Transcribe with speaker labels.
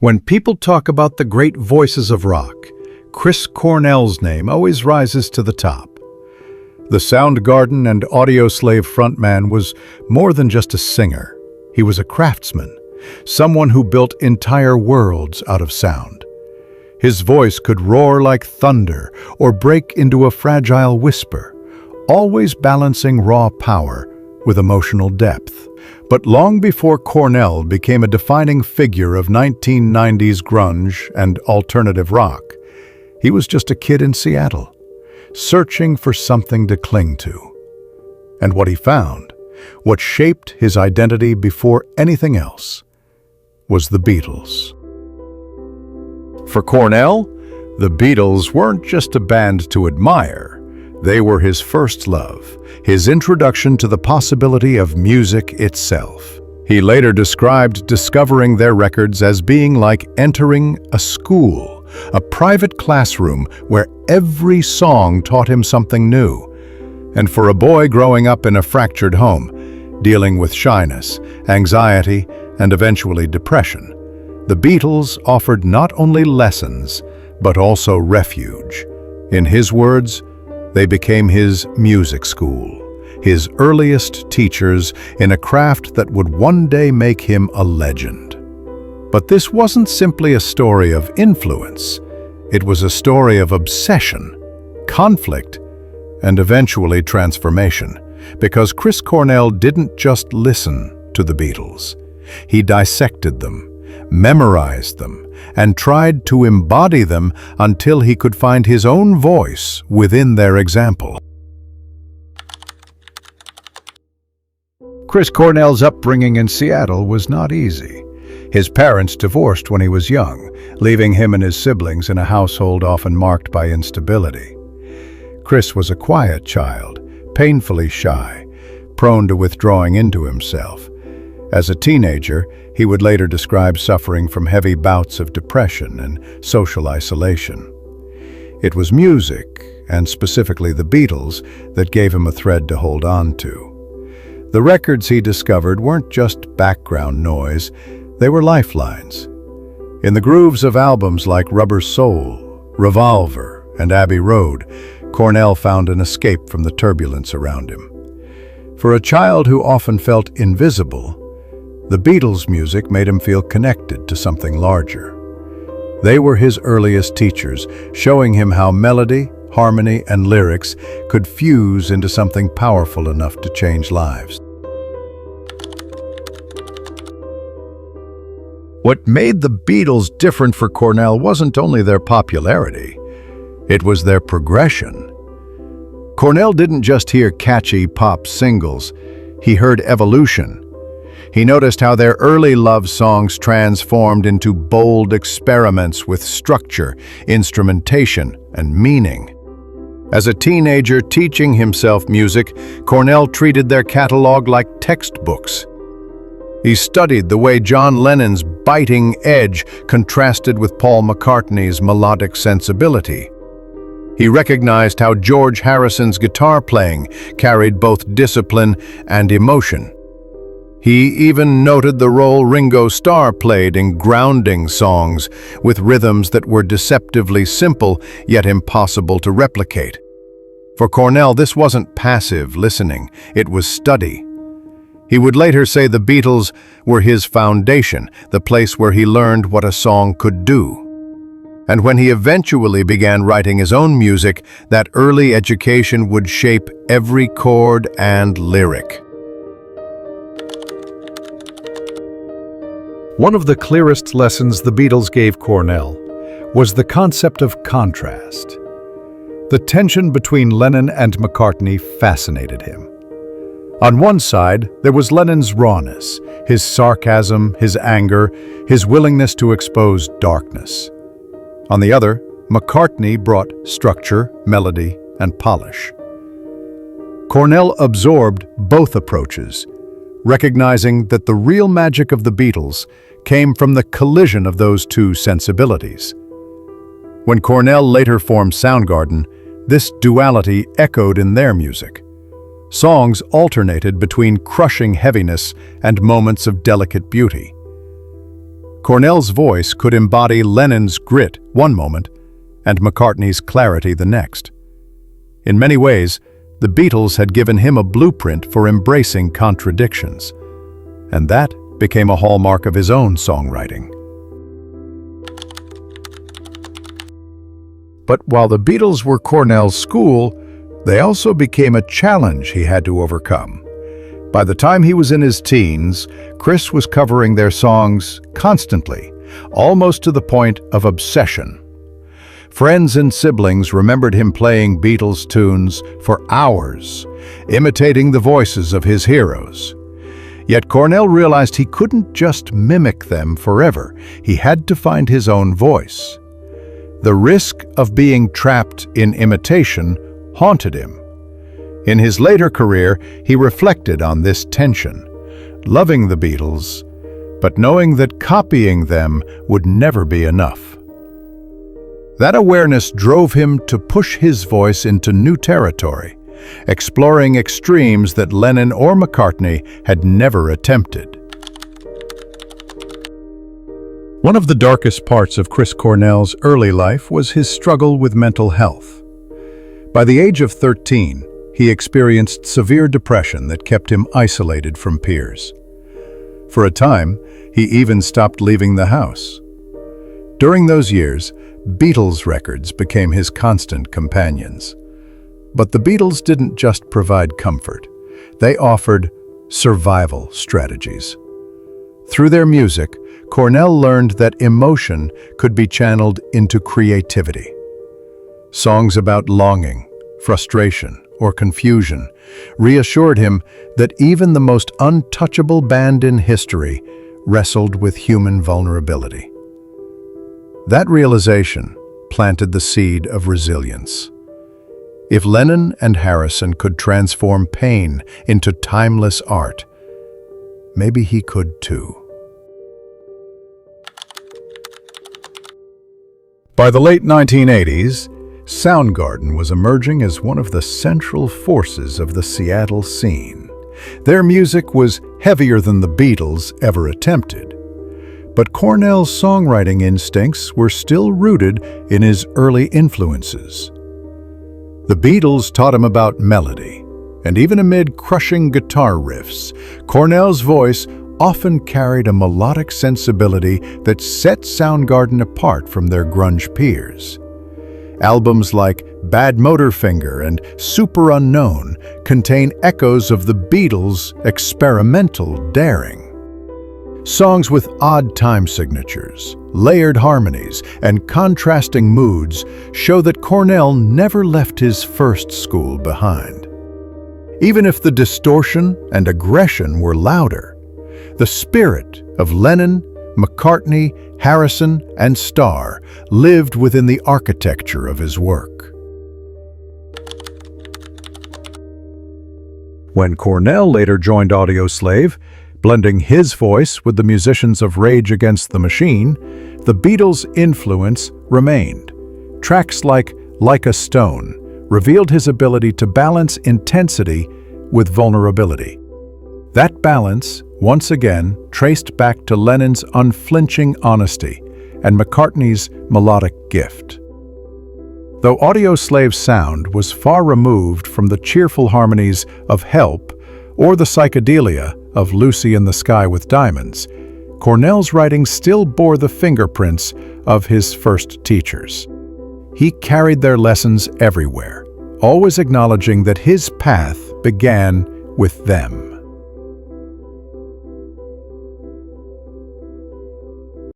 Speaker 1: When people talk about the great voices of rock, Chris Cornell's name always rises to the top. The Soundgarden and Audioslave frontman was more than just a singer. He was a craftsman, someone who built entire worlds out of sound. His voice could roar like thunder or break into a fragile whisper, always balancing raw power with emotional depth. But long before Cornell became a defining figure of 1990s grunge and alternative rock, he was just a kid in Seattle, searching for something to cling to. And what he found, what shaped his identity before anything else, was the Beatles. For Cornell, the Beatles weren't just a band to admire. They were his first love, his introduction to the possibility of music itself. He later described discovering their records as being like entering a school, a private classroom where every song taught him something new. And for a boy growing up in a fractured home, dealing with shyness, anxiety, and eventually depression, the Beatles offered not only lessons, but also refuge. In his words, they became his music school, his earliest teachers in a craft that would one day make him a legend. But this wasn't simply a story of influence. It was a story of obsession, conflict, and eventually transformation, because Chris Cornell didn't just listen to the Beatles. He dissected them, memorized them, and tried to embody them until he could find his own voice within their example. Chris Cornell's upbringing in Seattle was not easy. His parents divorced when he was young, leaving him and his siblings in a household often marked by instability. Chris was a quiet child, painfully shy, prone to withdrawing into himself. As a teenager, he would later describe suffering from heavy bouts of depression and social isolation. It was music, and specifically the Beatles, that gave him a thread to hold on to. The records he discovered weren't just background noise, they were lifelines. In the grooves of albums like Rubber Soul, Revolver, and Abbey Road, Cornell found an escape from the turbulence around him. For a child who often felt invisible, the Beatles' music made him feel connected to something larger. They were his earliest teachers, showing him how melody, harmony, and lyrics could fuse into something powerful enough to change lives. What made the Beatles different for Cornell wasn't only their popularity, it was their progression. Cornell didn't just hear catchy pop singles, he heard evolution. He noticed how their early love songs transformed into bold experiments with structure, instrumentation, and meaning. As a teenager teaching himself music, Cornell treated their catalog like textbooks. He studied the way John Lennon's biting edge contrasted with Paul McCartney's melodic sensibility. He recognized how George Harrison's guitar playing carried both discipline and emotion. He even noted the role Ringo Starr played in grounding songs with rhythms that were deceptively simple yet impossible to replicate. For Cornell, this wasn't passive listening, it was study. He would later say the Beatles were his foundation, the place where he learned what a song could do. And when he eventually began writing his own music, that early education would shape every chord and lyric. One of the clearest lessons the Beatles gave Cornell was the concept of contrast. The tension between Lennon and McCartney fascinated him. On one side, there was Lennon's rawness, his sarcasm, his anger, his willingness to expose darkness. On the other, McCartney brought structure, melody, and polish. Cornell absorbed both approaches, recognizing that the real magic of the Beatles came from the collision of those two sensibilities. When Cornell later formed Soundgarden, this duality echoed in their music. Songs alternated between crushing heaviness and moments of delicate beauty. Cornell's voice could embody Lennon's grit one moment and McCartney's clarity the next. In many ways, the Beatles had given him a blueprint for embracing contradictions, and that became a hallmark of his own songwriting. But while the Beatles were Cornell's school, they also became a challenge he had to overcome. By the time he was in his teens, Chris was covering their songs constantly, almost to the point of obsession. Friends and siblings remembered him playing Beatles tunes for hours, imitating the voices of his heroes. Yet Cornell realized he couldn't just mimic them forever. He had to find his own voice. The risk of being trapped in imitation haunted him. In his later career, he reflected on this tension, loving the Beatles, but knowing that copying them would never be enough. That awareness drove him to push his voice into new territory, exploring extremes that Lennon or McCartney had never attempted. One of the darkest parts of Chris Cornell's early life was his struggle with mental health. By the age of 13, he experienced severe depression that kept him isolated from peers. For a time, he even stopped leaving the house. During those years, Beatles records became his constant companions. But the Beatles didn't just provide comfort. They offered survival strategies. Through their music, Cornell learned that emotion could be channeled into creativity. Songs about longing, frustration, or confusion reassured him that even the most untouchable band in history wrestled with human vulnerability. That realization planted the seed of resilience. If Lennon and Harrison could transform pain into timeless art, maybe he could too. By the late 1980s, Soundgarden was emerging as one of the central forces of the Seattle scene. Their music was heavier than the Beatles ever attempted. But Cornell's songwriting instincts were still rooted in his early influences. The Beatles taught him about melody, and even amid crushing guitar riffs, Cornell's voice often carried a melodic sensibility that set Soundgarden apart from their grunge peers. Albums like Bad Motorfinger and Super Unknown contain echoes of the Beatles' experimental daring. Songs with odd time signatures, layered harmonies, and contrasting moods show that Cornell never left his first school behind. Even if the distortion and aggression were louder, the spirit of Lennon, McCartney, Harrison, and Starr lived within the architecture of his work. When Cornell later joined Audioslave, blending his voice with the musicians of Rage Against the Machine, the Beatles' influence remained. Tracks like a Stone revealed his ability to balance intensity with vulnerability. That balance, once again, traced back to Lennon's unflinching honesty and McCartney's melodic gift. Though Audioslave's sound was far removed from the cheerful harmonies of Help or the psychedelia of Lucy in the Sky with Diamonds, Cornell's writing still bore the fingerprints of his first teachers. He carried their lessons everywhere, always acknowledging that his path began with them.